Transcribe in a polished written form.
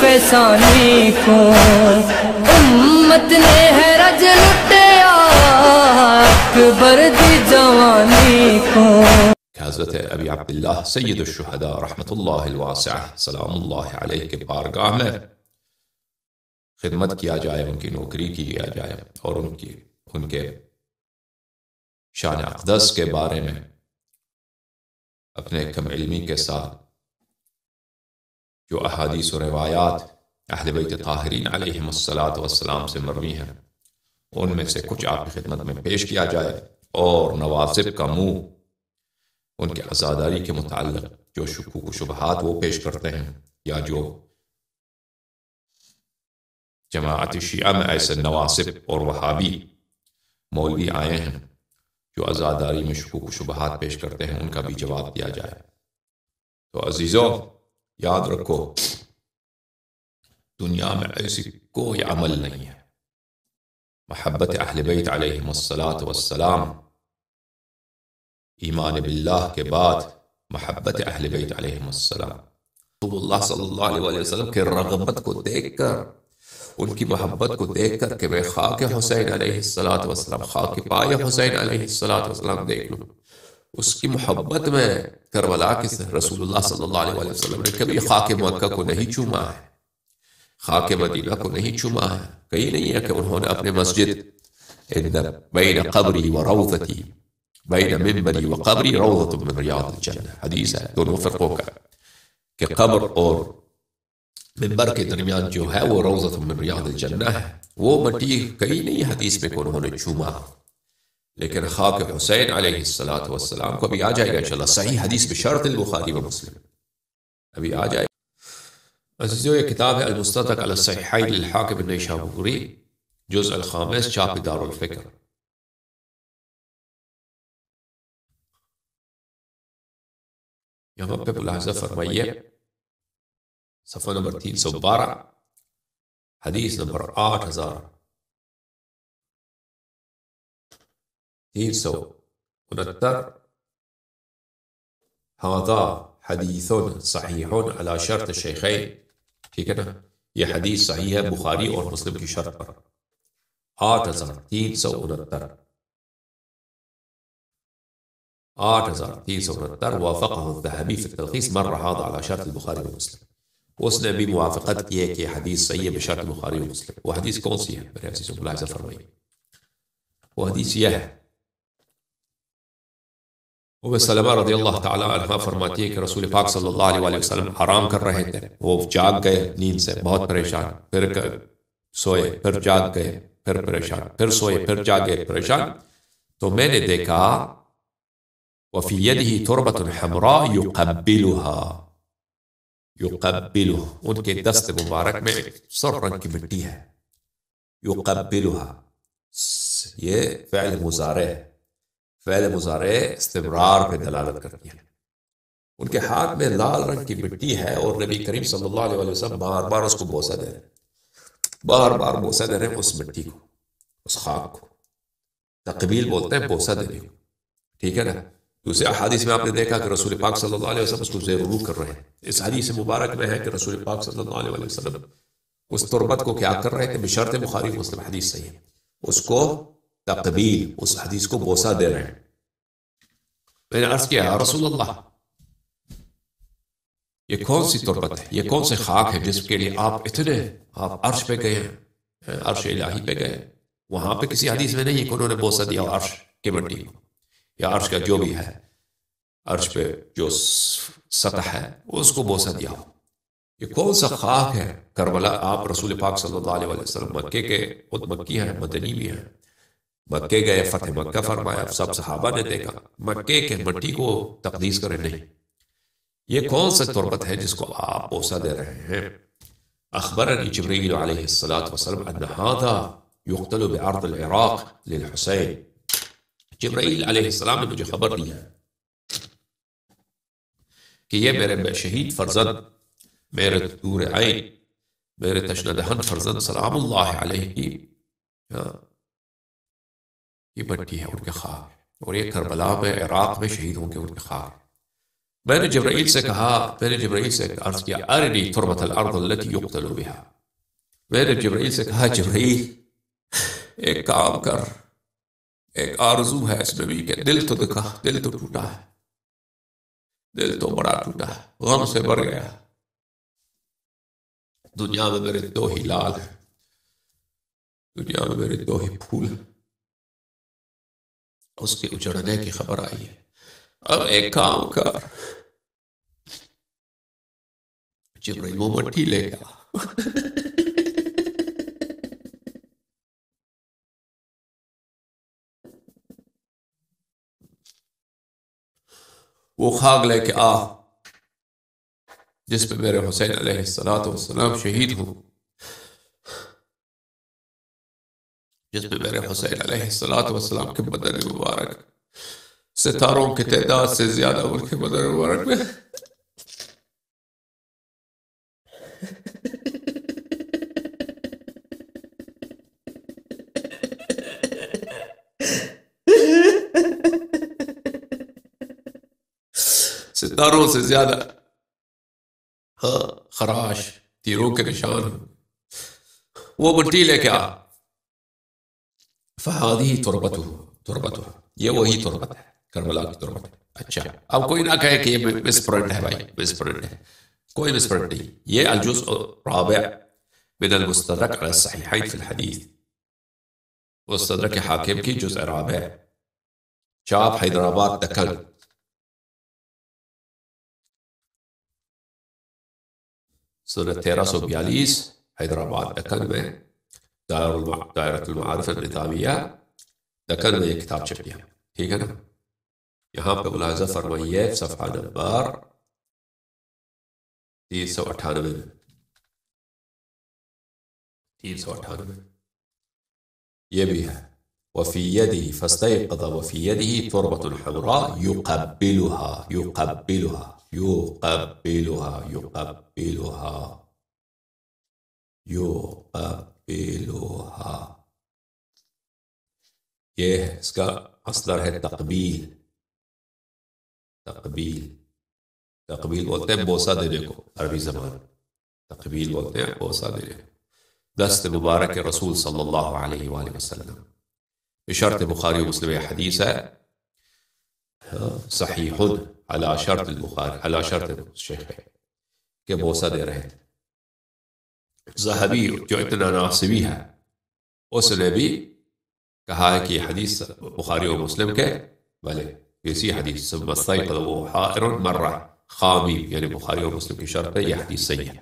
فیسانی کو، امت نے ہے رج لٹیا اکبر دی جوانی کو۔ حضرت ابی عبداللہ سید الشہداء رحمت اللہ الواسعہ سلام اللہ علیہ کے بارگاہ میں خدمت کیا جائے، ان کی نوکری کیا جائے، اور ان کے شان اقدس کے بارے میں اپنے کم علمی کے ساتھ جو احادیث و روایات اہل بیت طاہرین علیہم السلام سے مروی ہیں ان میں سے کچھ آپ کی خدمت میں پیش کیا جائے، اور نواصب کا منہ ان کے عزاداری کے متعلق جو شکوک و شبہات وہ پیش کرتے ہیں، یا جو جماعت شیعہ میں ایسے نواصب اور وہابی مولوی آئے ہیں جو عزاداری میں شکوک و شبہات پیش کرتے ہیں، ان کا بھی جواب دیا جائے۔ تو عزیزوں یاد رکھو، دنیا میں ایسی کوئی عمل نہیں ہے محبت اہل بیت علیہم السلام، ایمان باللہ کے بعد محبت اہل بیت علیہم السلام، رسول اللہ صلی اللہ علیہ وسلم کے رغبت کو دیکھ کر، ان کی محبت کو دیکھ کر کہ میں خاک حسین علیہ السلام، خاک پائے حسین علیہ السلام دیکھ لوں، اس کی محبت میں کربلا کے رسول اللہ صلی اللہ علیہ وسلم نے کبھی خاک مکہ کو نہیں چوما ہے، خاک مدینہ کو نہیں چوما ہے، کہیں نہیں ہے کہ انہوں نے اپنے مسجد بین قبری و روضتی، بین منبری و قبری روضۃ من ریاض الجنہ، حدیث ہے دونوں فرقوں کا کہ قبر اور منبر کے درمیان جو ہے وہ روضۃ من ریاض الجنہ ہے، وہ مٹی کہیں نہیں حدیث میں کہ انہوں نے چوما، لیکن خاک حسین علیہ السلام کو ابھی آ جائے گا انشاءاللہ صحیح حدیث بشرط البخاری و مسلم، ابھی آ جائے گا۔ عزیزو یہ کتاب ہے المستدرک علی الصحیحین للحاکم النیسابوری، جزء الخامس، چھاپ دار الفکر۔ یہاں پہ ملاحظہ فرمائیے صفحہ نمبر 312، حدیث نمبر 8369، ھذا حدیث صحیح علی شرط الشیخین، ٹھیک ہے نا، یہ حدیث صحیح ہے بخاری اور مسلم کی شرط پر، 8369، 8369، وافقہ الذہبی فی التلخیص، مر ھذا علی شرط البخاری و مسلم، اس نے بھی موافقت کی ہے کہ حدیث صحیح ہے بشرط بخاری و مسلم۔ وہ حدیث کون سی ہے میرے عزیزوں ملاحظہ فرمائیے، وہ حدیث یہ ہے، ام سلمہ رضی اللہ تعالی عنہ فرماتی ہے کہ رسول پاک صلی اللہ علیہ وسلم آرام کر رہے تھے، وہ جاگ گئے نیند سے بہت پریشان، پھر سوئے، پھر جاگ گئے، پھر پریشان، پھر سوئے، پھر جاگے، پریشان، تو میں نے دیکھا وفی یدہ تربۃ حمراء یقبلها، ان کے دست مبارک میں سرخ رنگ کی مٹی ہے، یقبلها، یہ فعل مضارع ہے، فعل مضارع استمرار پہ دلالت کرتی ہے، ان کے ہاتھ میں لال رنگ کی مٹی ہے، اور نبی کریم صلی اللہ علیہ وسلم بار بار اس کو بوسہ دے رہے ہیں، بار بار بوسہ دے رہے ہیں اس مٹی کو، اس خاک کو، تقبیل بولتے ہیں بوسہ دینے کو، ٹھیک ہے نا۔ دوسرے احادیث میں آپ نے دیکھا کہ رسول پاک صلی اللہ علیہ وسلم اس کو زیر روح کر رہے ہیں، اس حدیث مبارک میں ہے کہ رسول پاک صلی اللہ علیہ وسلم اس تربت کو کیا کر رہے ہیں کہ بشرط بخاری مسلم حدیث صحیح ہے، اس کو تقبیل، اس حدیث کو بوسہ دے رہے ہیں۔ میں نے عرض کیا یا رسول اللہ یہ کون سی تربت ہے، یہ کون سے خاک ہے جس کے لیے آپ عرش پہ گئے ہیں، عرش الہی پہ گئے، وہاں پہ کسی حدیث میں نہیں ہے کہ انہوں نے بوسہ دیا عرش کے مٹی کو، یا عرش کا جو بھی ہے، عرش پہ جو سطح ہے اس کو بوسہ دیا ہو، یہ کون سا خاک ہے کربلا۔ آپ رسول پاک صلی اللہ علیہ وسلم مکے کے خود مکی ہیں، مدنی بھی ہیں، مکے گئے، فتح مکہ فرمایا، سب صحابہ نے دیکھا، مکے کے مٹی کو تقدیس کرے نہیں، یہ کون سا تربت ہے جس کو آپ بوسہ دے رہے ہیں۔ اخبرنی جبریل علیہ السلام ان ھذا یقتل بعرض العراق للحسین، جبرائیل علیہ السلام نے مجھے خبر دی ہے کہ یہ میرے شہید فرزند، میرے نور عین، میرے تشنہ دہن فرزند سلام اللہ علیہ کی یہ مٹی ہے، ان کے خاک، اور یہ کربلا میں عراق میں شہید ہوں گے ان کے خاک۔ میں نے جبرائیل سے عرض کیا ارنی تربت الارض التي يقتل بها. میں نے جبرائیل سے کہا جبرائیل ایک کام کر، ایک آرزو ہے اس نبی کے، دل تو دکھا، دل تو ٹوٹا ہے، دل تو بڑا ٹوٹا ہے، غم سے بھر گیا. دنیا میں میرے 2 ہی لال ہیں، دنیا میں میرے 2 ہی پھول ہیں، اس کے اجڑنے کی خبر آئی ہے. اب ایک کام کر. جبرائیل وہ مٹی لے گیا. وہ خاک لے کے آ جس پہ میرے حسین علیہ السلام شہید ہوں، جس پہ میرے حسین علیہ السلام کے بدن مبارک ستاروں کی تعداد سے زیادہ ان کے بدن مبارک میں ستاروں سے زیادہ خراش، تیروں کے نشان ہیں. وہ مٹی لے کے آ. فہادی تربتہ، یہ وہی تربت ہے، کربلا کی تربت ہے. اچھا اب کوئی نہ کہے کہ یہ مسپرنٹ ہے بھائی، مسپرنٹ ہے. کوئی مسپرنٹ نہیں. یہ الجزء الرابع من المستدرک علی الصحیحین فی الحدیث، مستدرک حاکم کی جزء رابع، چاپ حیدرآباد دکن، سنہ 1342 حیدرآباد دکن میں دائرۃ المعارف النظامیہ دکن میں یہ کتاب چھپی ہے. ٹھیک ہے نا. یہاں پہ ملاحظہ فرمائیے صفحہ نمبر 398 یہ بھی ہے. وفی یدہ فاستيقظ وفی یدہ تربۃ حمراء يقبلها یہ ہے اس کا مصدر ہے تقبیل. تقبیل بولتے ہیں بوسہ دینے کو، عربی زبان تقبیل بولتے ہیں بوسہ دینے کو. دست مبارک رسول صلی اللہ علیہ وآلہ وسلم. بشرط بخاری و مسلم حدیث ہے صحیح علی شرط البخاری علی شرط شیخ کہ بوسہ دے رہے ہیں. ذہبی جو اتنا ناصبی ہے اس نے بھی کہا ہے کہ یہ حدیث بخاری و مسلم کے بھلے اسی حدیث ثم استيقظ وهو حائر مرہ خامی، یعنی بخاری و مسلم کی شرط ہے، یہ حدیث صحیح ہے.